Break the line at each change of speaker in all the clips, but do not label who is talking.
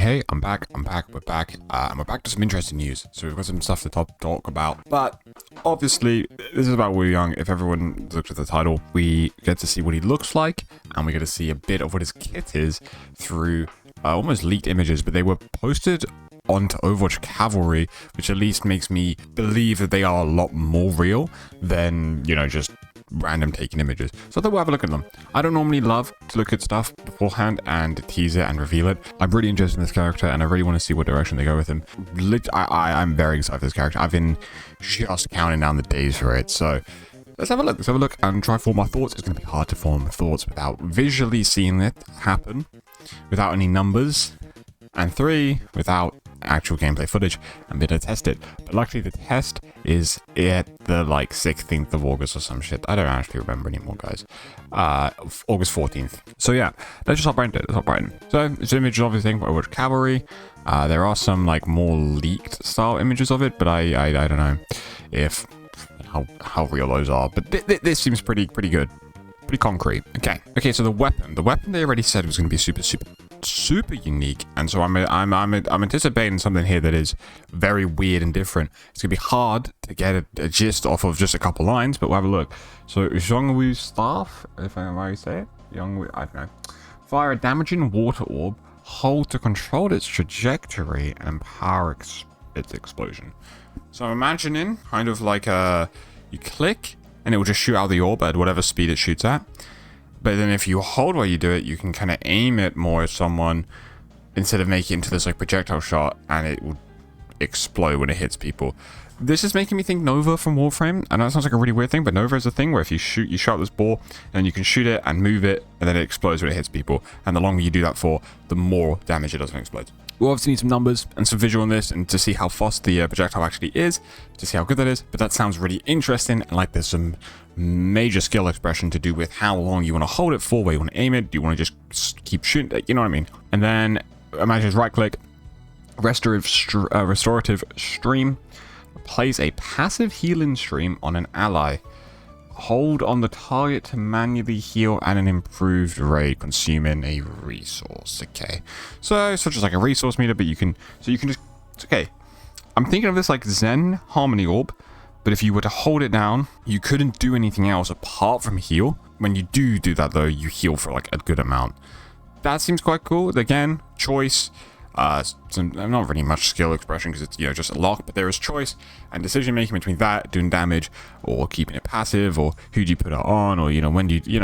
Hey, I'm back, we're back, and we're back to some interesting news. So we've got some stuff to talk about, but obviously this is about Wuyang. If everyone looks at the title, we get to see what he looks like, and we get to see a bit of what his kit is through almost leaked images, but they were posted onto Overwatch Cavalry, which at least makes me believe that they are a lot more real than, you know, just random taken images. So I thought we'll have a look at them. I don't normally love to look at stuff beforehand and tease it and reveal it. I'm really interested in this character and I really want to see what direction they go with him. I'm very excited for this character. I've been just counting down the days for it. So let's have a look and try to form my thoughts. It's going to be hard to form thoughts without visually seeing it happen, without any numbers, and 3, without actual gameplay footage and being able to test it. But luckily the test is at the 16th of August or some shit. I don't actually remember anymore, guys. August 14th. So yeah, let's just hop right into it. So it's an image of everything for Overwatch Cavalry. There are some more leaked style images of it, but I don't know if how real those are. But this seems pretty good. Pretty concrete. Okay, so the weapon they already said was going to be super unique, and so I'm anticipating something here that is very weird and different. It's gonna be hard to get a gist off of just a couple lines, but we'll have a look. So Zhongwu's staff, if I might say it, Zhongwu, I don't know, fire a damaging water orb, hold to control its trajectory and power its explosion. So I'm imagining kind of like you click and it will just shoot out the orb at whatever speed it shoots at. But then if you hold while you do it, you can kind of aim it more at someone instead of making it into this projectile shot, and it will explode when it hits people. This is making me think Nova from Warframe. I know it sounds like a really weird thing, but Nova is a thing where if you shoot this ball, and you can shoot it and move it, and then it explodes when it hits people. And the longer you do that for, the more damage it does when it explodes. We'll obviously need some numbers and some visual on this, and to see how fast the projectile actually is, to see how good that is. But that sounds really interesting, and there's some major skill expression to do with how long you want to hold it for, where you want to aim it. Do you want to just keep shooting it? You know what I mean? And then imagine right click, restorative stream, plays a passive healing stream on an ally. Hold on the target to manually heal at an improved rate, consuming a resource. Okay, so it's just like a resource meter, but you can just, it's okay. I'm thinking of this like Zen Harmony Orb, but if you were to hold it down, you couldn't do anything else apart from heal. When you do that though, you heal for a good amount. That seems quite cool. Again, choice. Not really much skill expression because it's just a lock, but there is choice and decision making between that, doing damage, or keeping it passive, or who do you put it on, or when do you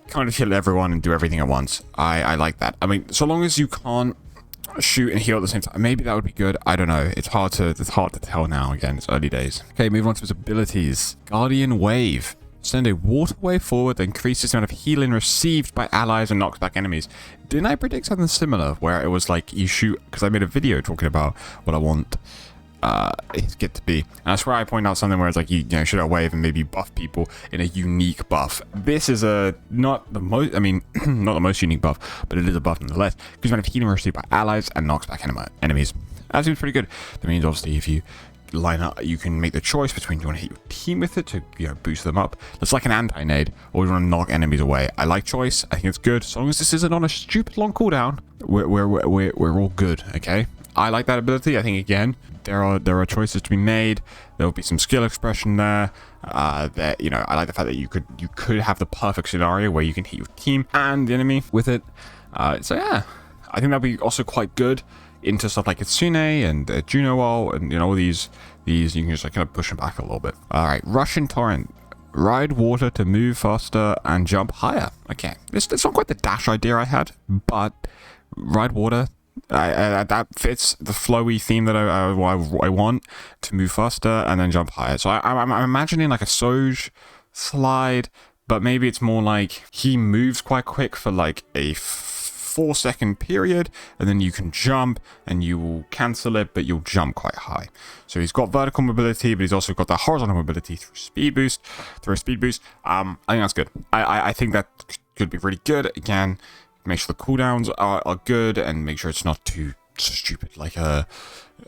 kind of heal everyone and do everything at once. I like that. I mean, so long as you can't shoot and heal at the same time, maybe that would be good. I don't know. It's hard to tell now. Again, it's early days. Okay, moving on to his abilities. Guardian Wave. Send a water wave forward that increases the amount of healing received by allies and knocks back enemies. Didn't I predict something similar where it was you shoot, because I made a video talking about what I want his kit to be, and that's where I point out something where it's you shoot a wave and maybe buff people in a unique buff. This is not the most, not the most unique buff, but it is a buff nonetheless, because the amount of healing received by allies and knocks back enemies. That seems pretty good. That means obviously if you line up, you can make the choice between, do you want to hit your team with it to boost them up? That's like an anti-nade, or you want to knock enemies away. I like choice. I think it's good. As long as this isn't on a stupid long cooldown, we're all good. Okay, I like that ability. I think again there are choices to be made. There will be some skill expression there. I like the fact that you could have the perfect scenario where you can hit your team and the enemy with it. So yeah, I think that'll be also quite good into stuff like Kitsune and Juno Wall, and all these you can just kind of push them back a little bit. All right, Russian Torrent. Ride water to move faster and jump higher. Okay, it's not quite the dash idea I had, but ride water, that fits the flowy theme that I want to move faster and then jump higher. So I'm imagining a Soj slide, but maybe it's more he moves quite quick for a 4-second period, and then you can jump and you will cancel it, but you'll jump quite high. So he's got vertical mobility, but he's also got that horizontal mobility through a speed boost. I think that's good. I think that could be really good. Again, make sure the cooldowns are good, and make sure it's not too stupid. I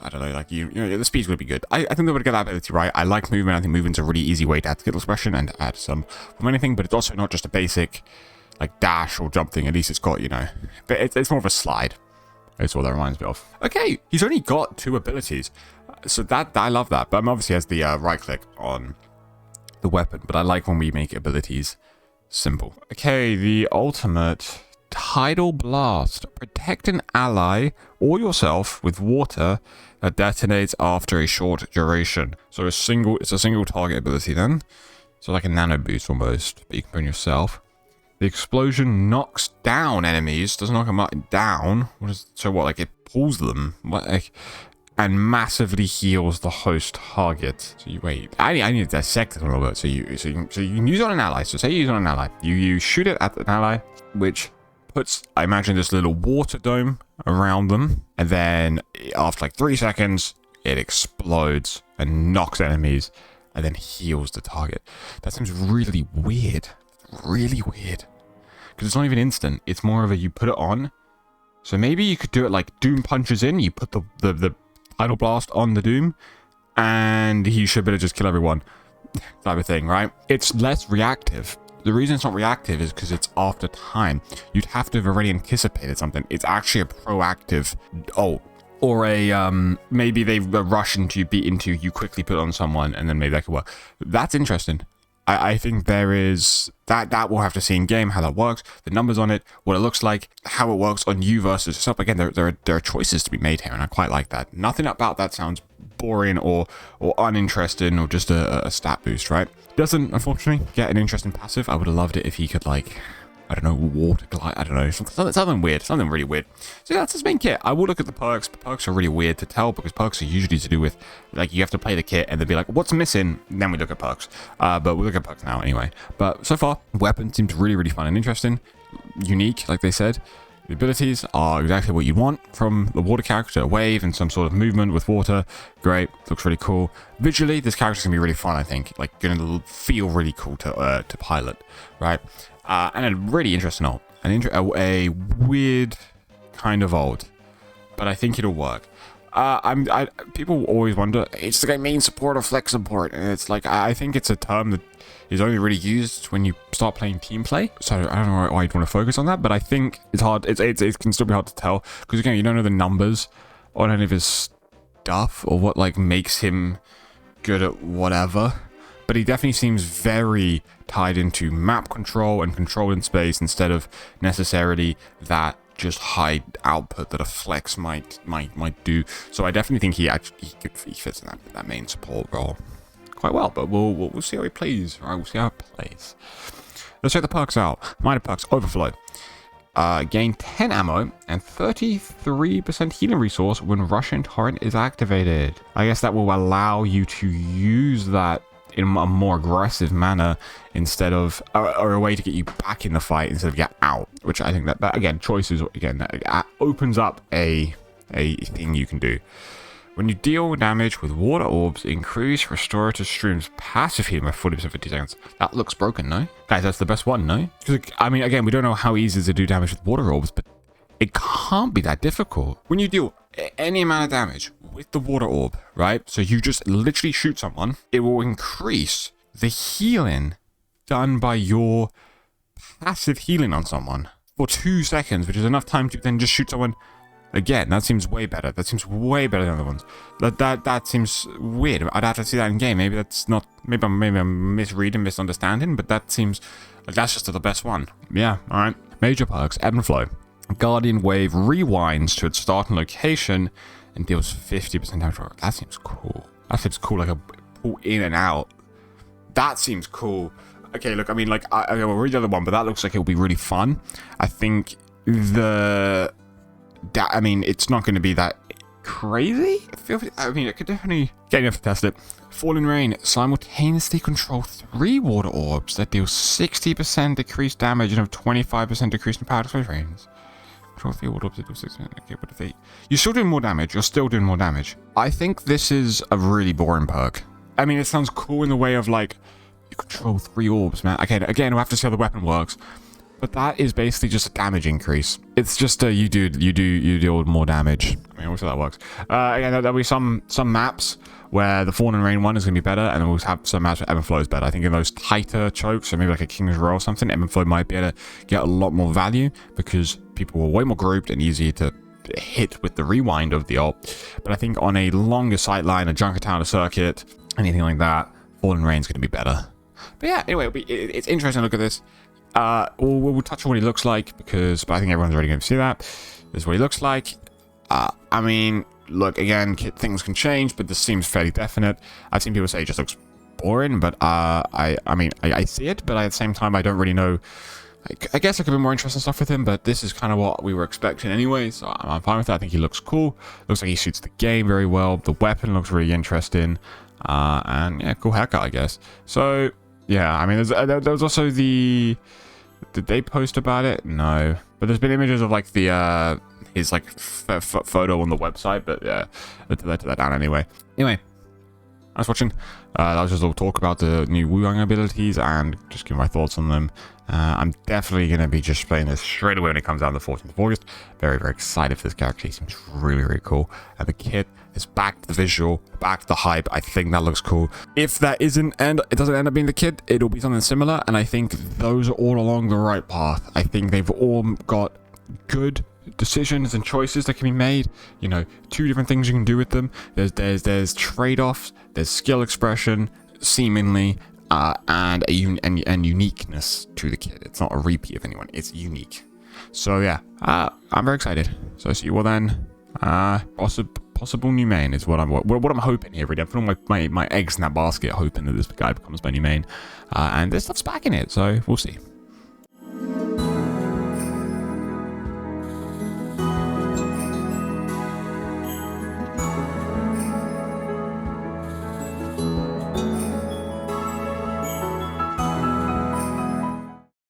don't know, the speed's would be good. I think they would get that ability right. I like movement. I think movement's a really easy way to add skill expression and add some from anything, but it's also not just a basic dash or jump thing. At least it's got, but it's more of a slide. That's what that reminds me of. Okay, he's only got 2 abilities. So that I love that. But obviously has the right click on the weapon. But I like when we make abilities simple. Okay, the ultimate Tidal Blast. Protect an ally or yourself with water that detonates after a short duration. So it's a single target ability then. So like a nano boost almost, but you can put on yourself. The explosion knocks down enemies, doesn't knock them down. So what, like it pulls them, and massively heals the host target. So you wait. I need to dissect it a little bit. So you can use it on an ally. So say you use it on an ally. You shoot it at an ally, which puts, I imagine, this little water dome around them, and then after like 3 seconds, it explodes and knocks enemies, and then heals the target. That seems really weird. Really weird. Because it's not even instant. It's more of a you put it on. So maybe you could do it like Doom punches in. You put the Tidal Blast on the Doom, and he should be able to just kill everyone. Type of thing, right? It's less reactive. The reason it's not reactive is because it's after time. You'd have to have already anticipated something. It's actually a proactive ult. Or a, maybe they rush into you, beat into you, quickly put on someone, and then maybe that could work. That's interesting. I think there is, that we'll have to see in game, how that works, the numbers on it, what it looks like, how it works on you versus yourself. Again, there are choices to be made here, and I quite like that. Nothing about that sounds boring or uninteresting or just a stat boost, right? Doesn't, unfortunately, get an interesting passive. I would have loved it if he could, like, I don't know, water glide, I don't know, something weird, something really weird. So yeah, that's his main kit. I will look at the perks. The perks are really weird to tell because perks are usually to do with, like, you have to play the kit and then be like, what's missing? And then we look at perks. But we'll look at perks now anyway. But so far, weapon seems really, really fun and interesting. Unique, like they said. The abilities are exactly what you want from the water character, a wave and some sort of movement with water. Great, looks really cool. Visually, this character's gonna be really fun, I think. Like, gonna feel really cool to pilot, right? And a really interesting ult. A weird kind of ult. But I think it'll work. People always wonder, it's like main support or flex support. And it's like, I think it's a term that is only really used when you start playing team play. So I don't know why you'd want to focus on that. But I think it's hard. It can still be hard to tell. Because again, you don't know the numbers on any of his stuff. Or what like makes him good at whatever. But he definitely seems very tied into map control and control in space instead of necessarily that just high output that a flex might do. So I definitely think he fits in that main support role quite well. But we'll see how he plays. Right, we'll see how it plays. Let's check the perks out. Minor perks: Overflow. Gain 10 ammo and 33% healing resource when Russian Torrent is activated. I guess that will allow you to use that in a more aggressive manner instead of, or a way to get you back in the fight instead of get out, which I think that again, choices, again, that opens up a thing you can do. When you deal damage with water orbs, increase restorative streams passive healing by 40% for 50 seconds. That looks broken, no? Guys, that's the best one, no? Because, I mean, again, we don't know how easy it is to do damage with water orbs, but it can't be that difficult. When you deal any amount of damage with the water orb, right? So you just literally shoot someone, it will increase the healing done by your passive healing on someone for 2 seconds, which is enough time to then just shoot someone again. That seems way better. That seems way better than the other ones. That seems weird. I'd have to see that in game. Maybe that's not, maybe I'm misreading, misunderstanding, but that seems like that's just the best one. Yeah, all right. Major perks: Ebb and Flow. Guardian Wave rewinds to its starting location and deals 50% damage. That seems cool. That seems cool, like a pull in and out. That seems cool. Okay, look, I mean, like, I will read the other one, but that looks like it'll be really fun. I think I mean, it's not going to be that crazy. I mean, it could definitely get enough to test it. Falling Rain simultaneously control 3 water orbs that deal 60% decreased damage and have 25% decrease in power display frames. Control 3 water orbs that deal 60%. Okay, what if they? You're still doing more damage. You're still doing more damage. I think this is a really boring perk. I mean, it sounds cool in the way of like you control 3 orbs, man. Okay, again, we'll have to see how the weapon works. But that is basically just a damage increase. It's just you deal more damage. I mean, we'll see how that works. Again, there'll be some maps where the Fallen Rain one is going to be better, and then we'll have some maps where Ebb and Flow is better. I think in those tighter chokes, so maybe like a King's Row or something, Ebb and Flow might be able to get a lot more value because people are way more grouped and easier to hit with the rewind of the ult. But I think on a longer sightline, a Junkertown circuit, anything like that, Fallen Rain's going to be better. But yeah, anyway, it's interesting to look at this. We'll touch on what he looks like, but I think everyone's already going to see that. This is what he looks like. I mean, look, again, things can change, but this seems fairly definite. I've seen people say it just looks boring, but I mean, I see it, but at the same time, I don't really know. I guess there could be more interesting stuff with him, but this is kind of what we were expecting anyway, so I'm fine with that. I think he looks cool. Looks like he suits the game very well. The weapon looks really interesting. And yeah, cool haircut, I guess. So, yeah, I mean, there was also the... Did they post about it? No. But there's been images of, like, his, like, photo on the website, but yeah, I took that down anyway. Anyway. Thanks for watching. That was just a little talk about the new Wuyang abilities and just give my thoughts on them. I'm definitely going to be just playing this straight away when it comes out on the 14th of August. Very, very excited for this character. He seems really, really cool. And the kit is back to the visual, back to the hype. I think that looks cool. If that isn't, and it doesn't end up being the kit, it'll be something similar. And I think those are all along the right path. I think they've all got good decisions and choices that can be made. You know, two different things you can do with them. There's trade-offs, there's skill expression, seemingly, and uniqueness to the kit. It's not a repeat of anyone, it's unique. So yeah, I'm very excited. So see you all then. Possible new main is what I'm hoping here. Really, I'm putting my eggs in that basket, hoping that this guy becomes my new main. And there's stuff back in it, so we'll see.